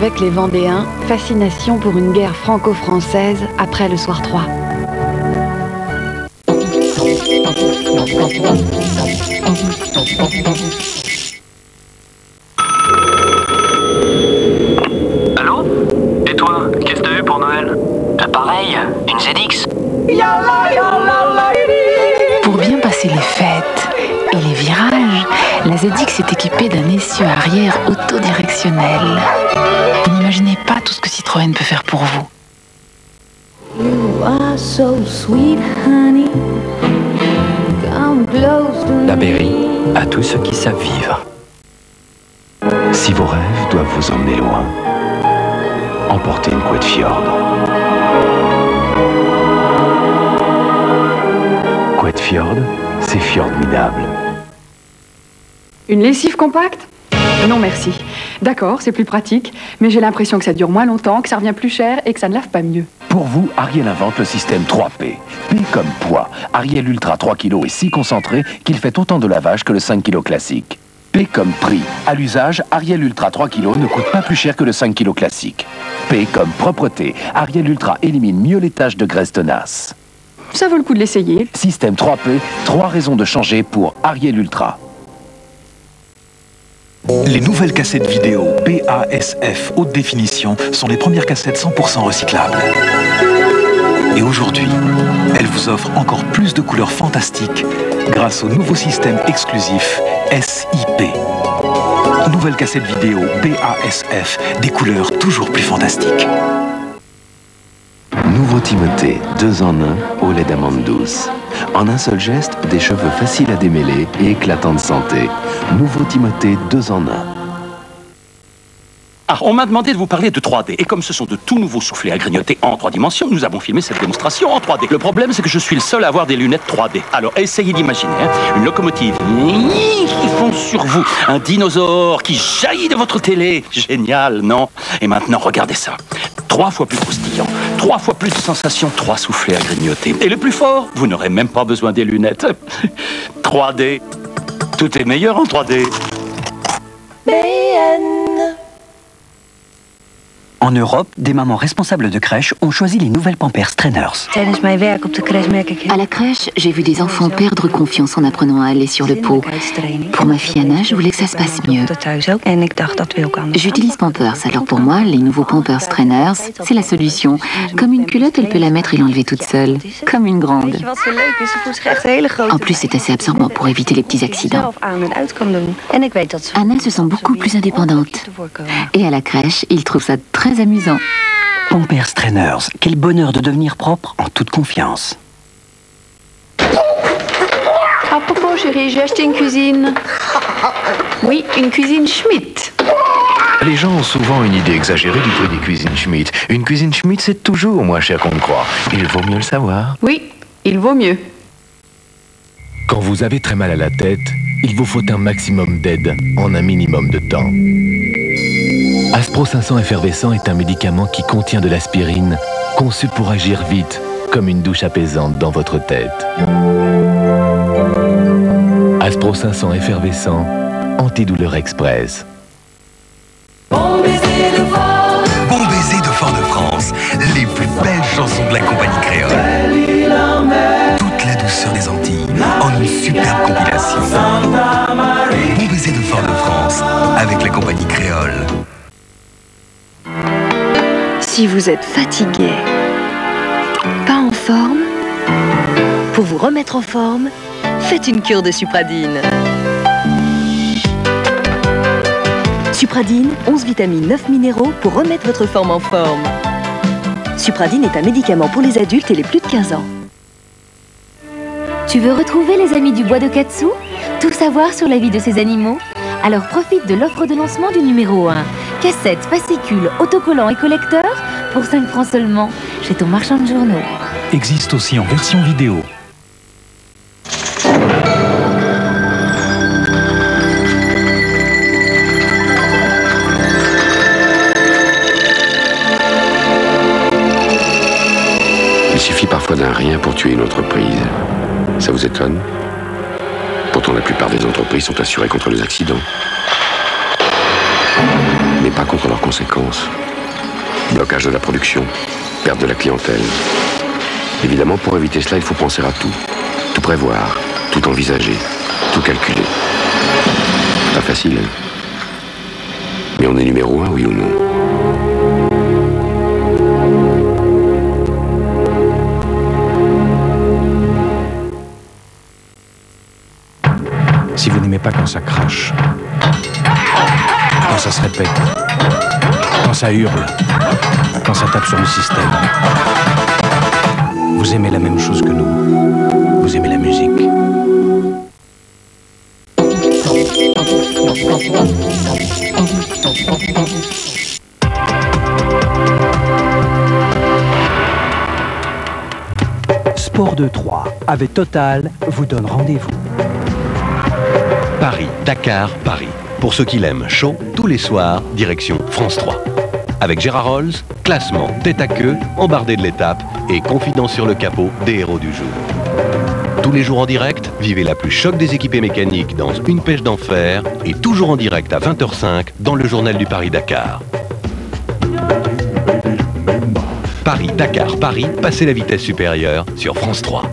Avec les Vendéens, fascination pour une guerre franco-française après le soir 3. Allô? Et toi, qu'est-ce que t'as eu pour Noël? Pareil, une ZX. Pour bien passer les fêtes et les virages, la ZX est équipée d'un essieu arrière autodirectionnel. Vous n'imaginez pas tout ce que Citroën peut faire pour vous. La Berry à tous ceux qui savent vivre. Si vos rêves doivent vous emmener loin, emportez une couette Fjord. Couette Fjord, c'est fjordmidable. Une lessive compacte? Non merci. D'accord, c'est plus pratique, mais j'ai l'impression que ça dure moins longtemps, que ça revient plus cher et que ça ne lave pas mieux. Pour vous, Ariel invente le système 3P. P comme poids. Ariel Ultra 3 kg est si concentré qu'il fait autant de lavage que le 5 kg classique. P comme prix. À l'usage, Ariel Ultra 3 kg ne coûte pas plus cher que le 5 kg classique. P comme propreté. Ariel Ultra élimine mieux les taches de graisse tenace. Ça vaut le coup de l'essayer. Système 3P, 3 raisons de changer pour Ariel Ultra. Les nouvelles cassettes vidéo BASF haute définition sont les premières cassettes 100% recyclables. Et aujourd'hui, elles vous offrent encore plus de couleurs fantastiques grâce au nouveau système exclusif SIP. Nouvelle cassette vidéo BASF, des couleurs toujours plus fantastiques. Nouveau Timothée, 2 en 1, au lait d'amande douce. En un seul geste, des cheveux faciles à démêler et éclatants de santé. Nouveau Timothée, 2 en 1. Ah, on m'a demandé de vous parler de 3D. Et comme ce sont de tout nouveaux soufflets à grignoter en 3 dimensions, nous avons filmé cette démonstration en 3D. Le problème, c'est que je suis le seul à avoir des lunettes 3D. Alors, essayez d'imaginer une locomotive qui fonce sur vous, un dinosaure qui jaillit de votre télé. Génial, non? Et maintenant, regardez ça. 3 fois plus croustillant, 3 fois plus de sensations, 3 soufflets à grignoter. Et le plus fort, vous n'aurez même pas besoin des lunettes. 3D. Tout est meilleur en 3D. En Europe, des mamans responsables de crèche ont choisi les nouvelles Pampers Trainers. À la crèche, j'ai vu des enfants perdre confiance en apprenant à aller sur le pot. Pour ma fille Anna, je voulais que ça se passe mieux. J'utilise Pampers, alors pour moi, les nouveaux Pampers Trainers, c'est la solution. Comme une culotte, elle peut la mettre et l'enlever toute seule. Comme une grande. En plus, c'est assez absorbant pour éviter les petits accidents. Anna se sent beaucoup plus indépendante. Et à la crèche, ils trouvent ça très amusant. Pampers Trainers, quel bonheur de devenir propre en toute confiance. À propos, chérie, j'ai acheté une cuisine. Oui, une cuisine Schmidt. Les gens ont souvent une idée exagérée du prix des cuisines Schmidt. Une cuisine Schmidt, c'est toujours moins cher qu'on ne croit. Il vaut mieux le savoir. Oui, il vaut mieux. Quand vous avez très mal à la tête, il vous faut un maximum d'aide en un minimum de temps. Aspro 500 effervescent est un médicament qui contient de l'aspirine, conçu pour agir vite, comme une douche apaisante dans votre tête. Aspro 500 effervescent, antidouleur express. Bon baiser de Fort-de-France, les plus belles chansons de la compagnie créole. Toute la douceur des Antilles en une superbe compilation. Bon baiser de Fort-de-France avec la compagnie créole. Si vous êtes fatigué, pas en forme, pour vous remettre en forme, faites une cure de Supradine. Supradine, 11 vitamines, 9 minéraux pour remettre votre forme en forme. Supradine est un médicament pour les adultes et les plus de 15 ans. Tu veux retrouver les amis du bois de Katsu? Tout savoir sur la vie de ces animaux? Alors profite de l'offre de lancement du numéro 1. Cassettes, fascicules, autocollants et collecteurs pour 5 francs seulement chez ton marchand de journaux. Existe aussi en version vidéo. Il suffit parfois d'un rien pour tuer une entreprise. Ça vous étonne? Pourtant, la plupart des entreprises sont assurées contre les accidents. Mais tenez pas contre leurs conséquences. Blocage de la production, perte de la clientèle. Évidemment, pour éviter cela, il faut penser à tout. Tout prévoir, tout envisager, tout calculer. Pas facile, hein? Mais on est numéro 1, oui ou non? Si vous n'aimez pas quand ça crache, quand ça se répète, quand ça hurle, quand ça tape sur le système, vous aimez la même chose que nous. Vous aimez la musique. Sport 2-3 avec Total vous donne rendez-vous. Paris, Dakar, Paris. Pour ceux qui l'aiment chaud, tous les soirs, direction France 3. Avec Gérard Rolls, classement, tête à queue, embardé de l'étape et confidence sur le capot des héros du jour. Tous les jours en direct, vivez la plus choc des équipés mécaniques dans Une pêche d'enfer et toujours en direct à 20h05 dans le journal du Paris-Dakar. Paris, Dakar, Paris, passez la vitesse supérieure sur France 3.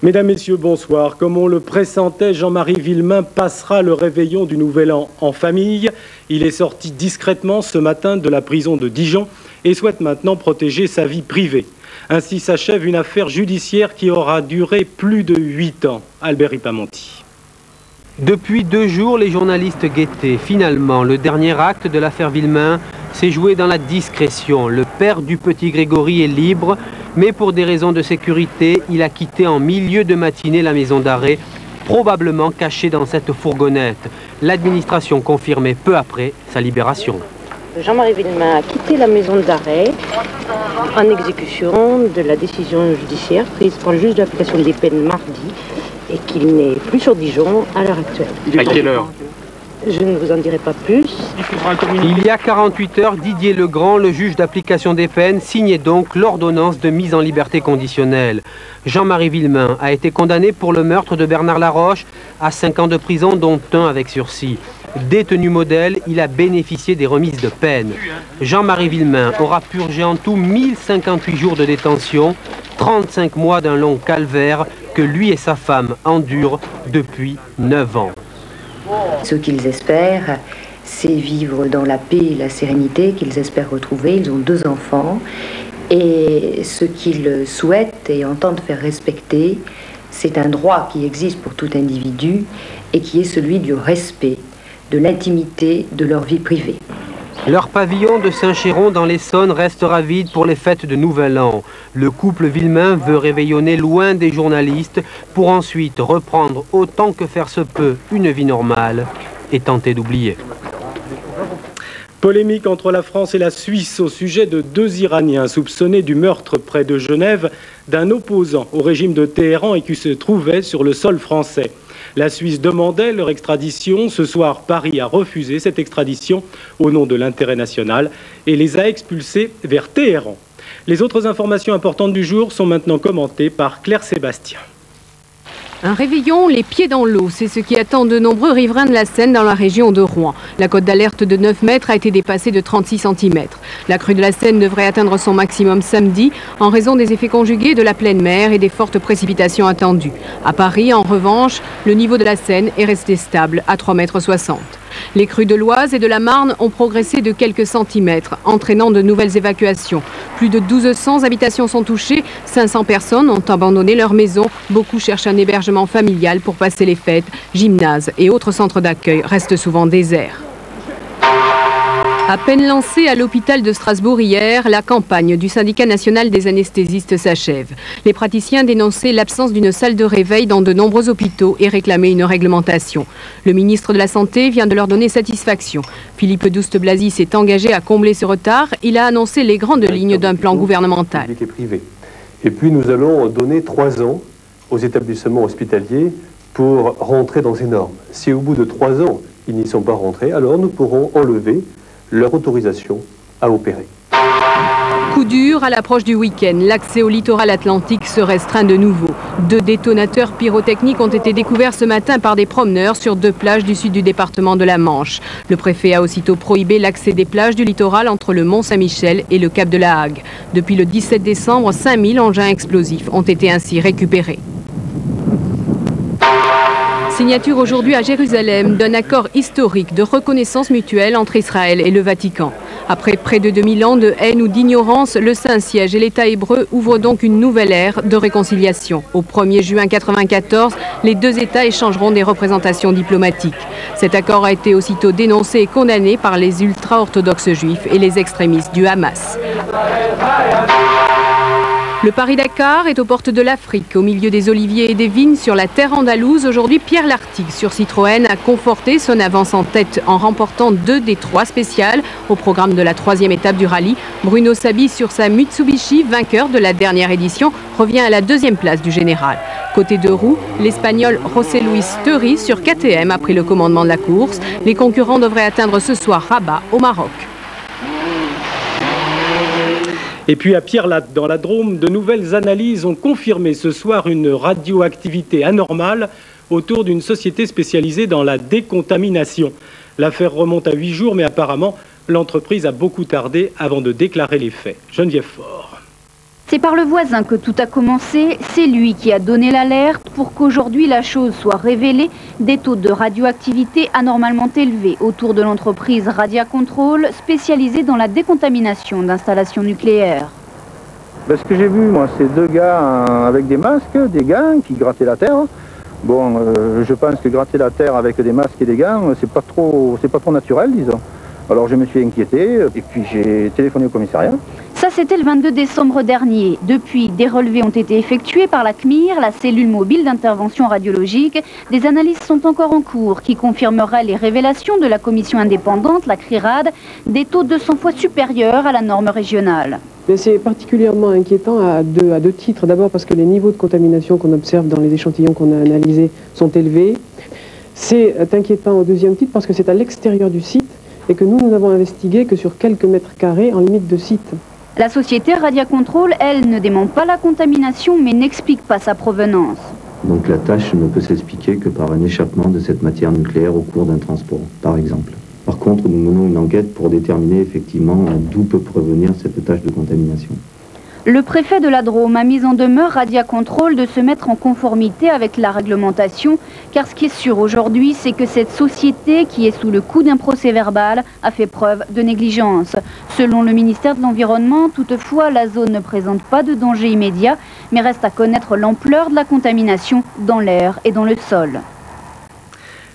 Mesdames, Messieurs, bonsoir. Comme on le pressentait, Jean-Marie Villemain passera le réveillon du Nouvel An en famille. Il est sorti discrètement ce matin de la prison de Dijon et souhaite maintenant protéger sa vie privée. Ainsi s'achève une affaire judiciaire qui aura duré plus de 8 ans. Albert Ripamonti. Depuis 2 jours, les journalistes guettaient. Finalement, le dernier acte de l'affaire Villemain s'est joué dans la discrétion. Le père du petit Grégory est libre, mais pour des raisons de sécurité, il a quitté en milieu de matinée la maison d'arrêt, probablement caché dans cette fourgonnette. L'administration confirmait peu après sa libération. Jean-Marie Villemain a quitté la maison d'arrêt en exécution de la décision judiciaire prise par le juge de l'application des peines mardi et qu'il n'est plus sur Dijon à l'heure actuelle. À quelle heure? Je ne vous en dirai pas plus. Il y a 48 heures, Didier Legrand, le juge d'application des peines, signait donc l'ordonnance de mise en liberté conditionnelle. Jean-Marie Villemain a été condamné pour le meurtre de Bernard Laroche à 5 ans de prison, dont 1 avec sursis. Détenu modèle, il a bénéficié des remises de peine. Jean-Marie Villemain aura purgé en tout 1058 jours de détention, 35 mois d'un long calvaire que lui et sa femme endurent depuis 9 ans. Ce qu'ils espèrent, c'est vivre dans la paix et la sérénité qu'ils espèrent retrouver. Ils ont 2 enfants et ce qu'ils souhaitent et entendent faire respecter, c'est un droit qui existe pour tout individu et qui est celui du respect, de l'intimité de leur vie privée. Leur pavillon de Saint-Chéron dans l'Essonne restera vide pour les fêtes de Nouvel An. Le couple Villemain veut réveillonner loin des journalistes pour ensuite reprendre autant que faire se peut une vie normale et tenter d'oublier. Polémique entre la France et la Suisse au sujet de 2 Iraniens soupçonnés du meurtre près de Genève d'un opposant au régime de Téhéran et qui se trouvait sur le sol français. La Suisse demandait leur extradition. Ce soir, Paris a refusé cette extradition au nom de l'intérêt national et les a expulsés vers Téhéran. Les autres informations importantes du jour sont maintenant commentées par Claire Sébastien. Un réveillon, les pieds dans l'eau, c'est ce qui attend de nombreux riverains de la Seine dans la région de Rouen. La cote d'alerte de 9 mètres a été dépassée de 36 cm. La crue de la Seine devrait atteindre son maximum samedi en raison des effets conjugués de la pleine mer et des fortes précipitations attendues. À Paris, en revanche, le niveau de la Seine est resté stable à 3,60 m. Les crues de l'Oise et de la Marne ont progressé de quelques centimètres, entraînant de nouvelles évacuations. Plus de 1200 habitations sont touchées, 500 personnes ont abandonné leur maison. Beaucoup cherchent un hébergement familial pour passer les fêtes. Gymnases et autres centres d'accueil restent souvent déserts. À peine lancée à l'hôpital de Strasbourg hier, la campagne du syndicat national des anesthésistes s'achève. Les praticiens dénonçaient l'absence d'une salle de réveil dans de nombreux hôpitaux et réclamaient une réglementation. Le ministre de la Santé vient de leur donner satisfaction. Philippe Douste-Blazy s'est engagé à combler ce retard. Il a annoncé les grandes lignes d'un plan gouvernemental. Public et privé. Et puis nous allons donner 3 ans aux établissements hospitaliers pour rentrer dans ces normes. Si au bout de 3 ans, ils n'y sont pas rentrés, alors nous pourrons enlever leur autorisation à opérer. Coup dur à l'approche du week-end. L'accès au littoral atlantique se restreint de nouveau. 2 détonateurs pyrotechniques ont été découverts ce matin par des promeneurs sur 2 plages du sud du département de la Manche. Le préfet a aussitôt prohibé l'accès des plages du littoral entre le Mont-Saint-Michel et le Cap de la Hague. Depuis le 17 décembre, 5000 engins explosifs ont été ainsi récupérés. Signature aujourd'hui à Jérusalem d'un accord historique de reconnaissance mutuelle entre Israël et le Vatican. Après près de 2000 ans de haine ou d'ignorance, le Saint-Siège et l'État hébreu ouvrent donc une nouvelle ère de réconciliation. Au 1er juin 1994, les 2 États échangeront des représentations diplomatiques. Cet accord a été aussitôt dénoncé et condamné par les ultra-orthodoxes juifs et les extrémistes du Hamas. Le Paris-Dakar est aux portes de l'Afrique, au milieu des oliviers et des vignes sur la terre andalouse. Aujourd'hui, Pierre Lartigue sur Citroën a conforté son avance en tête en remportant 2 des 3 spéciales au programme de la 3e étape du rallye. Bruno Sabi sur sa Mitsubishi, vainqueur de la dernière édition, revient à la 2e place du général. Côté 2 roues, l'Espagnol José Luis Teury sur KTM a pris le commandement de la course. Les concurrents devraient atteindre ce soir Rabat au Maroc. Et puis à Pierre-Latte, dans la Drôme, de nouvelles analyses ont confirmé ce soir une radioactivité anormale autour d'une société spécialisée dans la décontamination. L'affaire remonte à 8 jours, mais apparemment, l'entreprise a beaucoup tardé avant de déclarer les faits. Geneviève Faure. C'est par le voisin que tout a commencé. C'est lui qui a donné l'alerte pour qu'aujourd'hui la chose soit révélée. Des taux de radioactivité anormalement élevés autour de l'entreprise Radia Control, spécialisée dans la décontamination d'installations nucléaires. Ce que j'ai vu, moi, c'est 2 gars avec des masques, des gants qui grattaient la terre. Bon, je pense que gratter la terre avec des masques et des gants, c'est pas trop naturel, disons. Alors je me suis inquiété et puis j'ai téléphoné au commissariat. Ça, c'était le 22 décembre dernier. Depuis, des relevés ont été effectués par la CMIR, la cellule mobile d'intervention radiologique. Des analyses sont encore en cours qui confirmeraient les révélations de la commission indépendante, la CRIRAD, des taux 200 fois supérieurs à la norme régionale. C'est particulièrement inquiétant à deux titres. D'abord parce que les niveaux de contamination qu'on observe dans les échantillons qu'on a analysés sont élevés. C'est inquiétant au 2e titre parce que c'est à l'extérieur du site et que nous n'avons investigué que sur quelques mètres carrés en limite de site. La société Radia Control, elle, ne dément pas la contamination, mais n'explique pas sa provenance. Donc la tâche ne peut s'expliquer que par un échappement de cette matière nucléaire au cours d'un transport, par exemple. Par contre, nous menons une enquête pour déterminer effectivement d'où peut provenir cette tâche de contamination. Le préfet de la Drôme a mis en demeure Radia Control de se mettre en conformité avec la réglementation, car ce qui est sûr aujourd'hui, c'est que cette société, qui est sous le coup d'un procès-verbal, a fait preuve de négligence. Selon le ministère de l'Environnement, toutefois, la zone ne présente pas de danger immédiat, mais reste à connaître l'ampleur de la contamination dans l'air et dans le sol.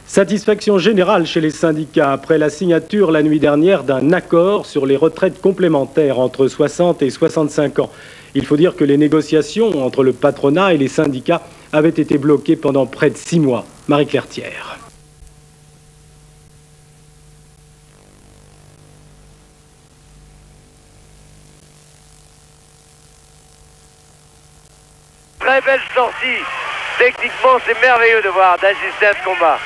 Satisfaction générale chez les syndicats après la signature la nuit dernière d'un accord sur les retraites complémentaires entre 60 et 65 ans. Il faut dire que les négociations entre le patronat et les syndicats avaient été bloquées pendant près de 6 mois. Marie-Claire Thiers. Très belle sortie. Techniquement, c'est merveilleux de voir, d'assister à ce combat.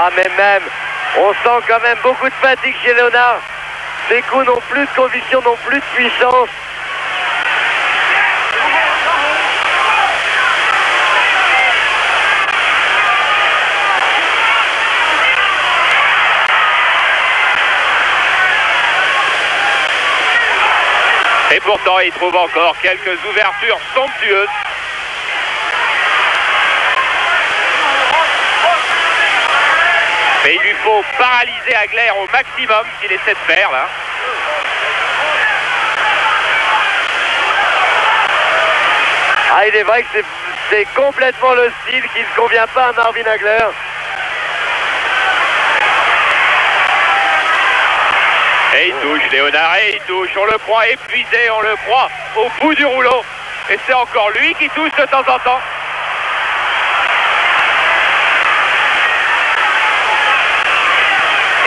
Ah, mais même, on sent quand même beaucoup de fatigue chez Léonard. Les coups n'ont plus de conviction, n'ont plus de puissance. Et pourtant, il trouve encore quelques ouvertures somptueuses. Mais il lui faut paralyser Agler au maximum s'il essaie de faire là. Ah, il est vrai que c'est complètement le style qui ne convient pas à Marvin Agler. Et il touche, Léonard, et il touche. On le croit épuisé, on le croit au bout du rouleau. Et c'est encore lui qui touche de temps en temps.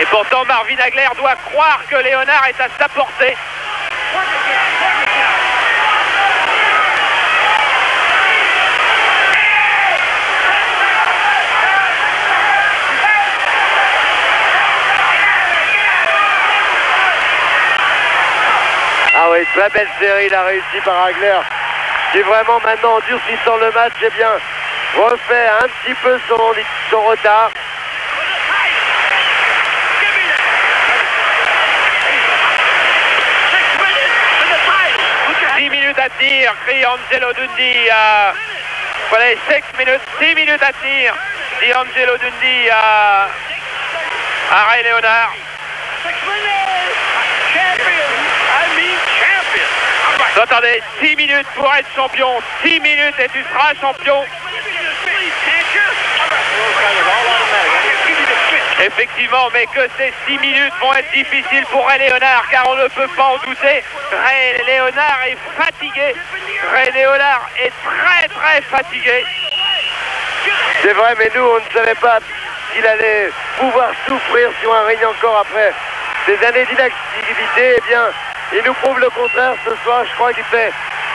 Et pourtant, Marvin Agler doit croire que Léonard est à sa portée. Ah oui, très belle série, il a réussi par Hagler, qui vraiment maintenant, en durcissant le match, eh bien, refait un petit peu son retard. À tenir, crie Angelo Dundee voilà, 6 minutes à tenir, dit Angelo Dundee à Ray Leonard. Attendez, 6 minutes pour être champion, 6 minutes et tu seras champion. Effectivement, mais que ces 6 minutes vont être difficiles pour Ray Leonard, car on ne peut pas en douter. Ray Leonard est fatigué. Ray Leonard est très fatigué. C'est vrai, mais nous, on ne savait pas qu'il allait pouvoir souffrir sur un ring encore après ces années d'inactivité. Eh bien, il nous prouve le contraire ce soir. Je crois qu'il fait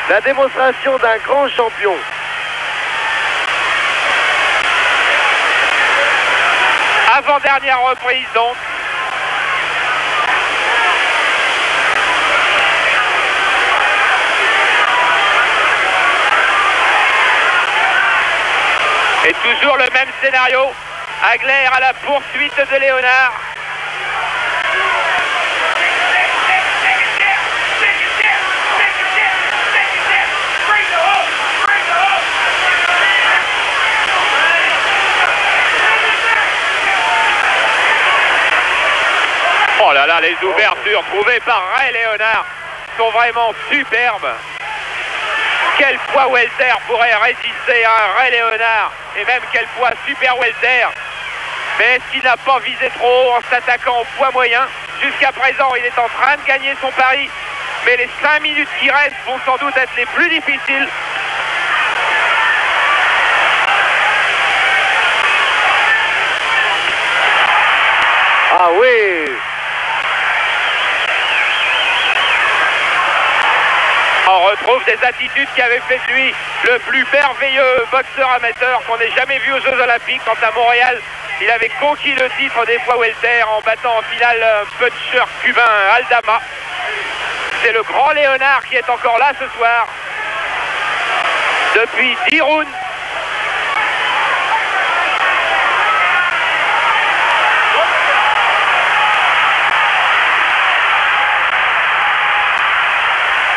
la démonstration d'un grand champion. Avant-dernière reprise donc. Et toujours le même scénario. Hagler à la poursuite de Leonard. Oh là là, les ouvertures trouvées par Ray Leonard sont vraiment superbes. Quel poids welter pourrait résister à un Ray Leonard, et même quel poids super welter. Mais est-ce qu'il n'a pas visé trop haut en s'attaquant au poids moyen? Jusqu'à présent, il est en train de gagner son pari, mais les 5 minutes qui restent vont sans doute être les plus difficiles. Ah oui! On retrouve des attitudes qui avaient fait de lui le plus merveilleux boxeur amateur qu'on ait jamais vu aux Jeux Olympiques. Quand à Montréal, il avait conquis le titre des poids welter en battant en finale un puncher cubain Aldama. C'est le grand Leonard qui est encore là ce soir. Depuis 10 rounds.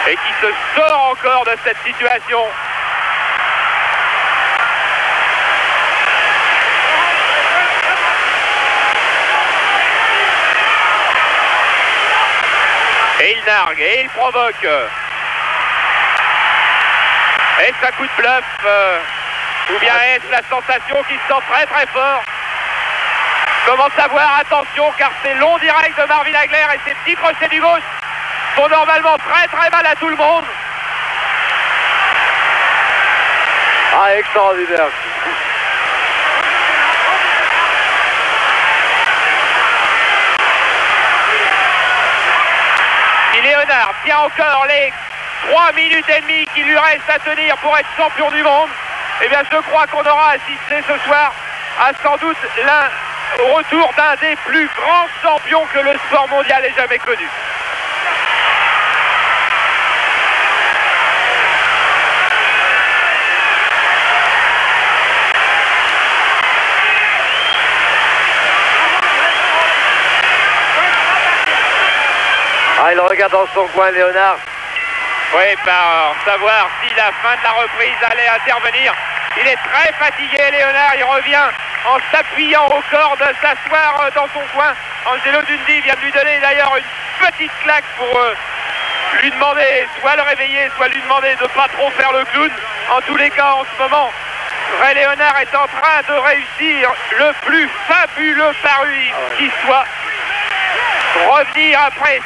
Et qui se sort encore de cette situation. Et il nargue, et il provoque. Est-ce un coup de bluff ou bien est-ce la sensation qu'il se sent très fort? Comment savoir? Attention, car c'est long direct de Marvin Hagler et ses petits crochets du gauche font normalement très mal à tout le monde. Ah, extraordinaire. Si Leonard tient encore les 3 minutes et demie qui lui restent à tenir pour être champion du monde, eh bien je crois qu'on aura assisté ce soir à sans doute au retour d'un des plus grands champions que le sport mondial ait jamais connu. Ah, il regarde dans son coin, Léonard. Oui, par savoir si la fin de la reprise allait intervenir. Il est très fatigué, Léonard. Il revient en s'appuyant au cordes s'asseoir dans son coin. Angelo Dundee vient de lui donner d'ailleurs une petite claque pour lui demander soit le réveiller, soit lui demander de ne pas trop faire le clown. En tous les cas, en ce moment, Ray Leonard est en train de réussir le plus fabuleux pari qui soit. Revenir après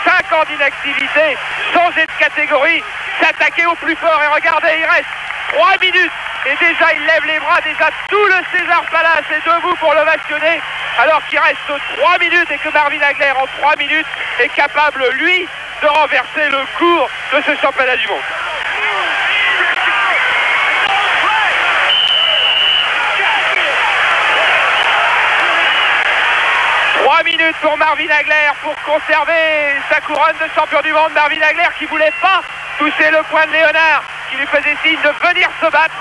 5 ans d'inactivité, changer de catégorie, s'attaquer au plus fort. Et regardez, il reste 3 minutes. Et déjà, il lève les bras. Déjà, tout le César Palace est debout pour l'ovationner. Alors qu'il reste 3 minutes et que Marvin Hagler, en 3 minutes, est capable, lui, de renverser le cours de ce championnat du monde. 3 minutes pour Marvin Hagler pour conserver sa couronne de champion du monde. Marvin Hagler qui voulait pas toucher le poing de Léonard, qui lui faisait signe de venir se battre.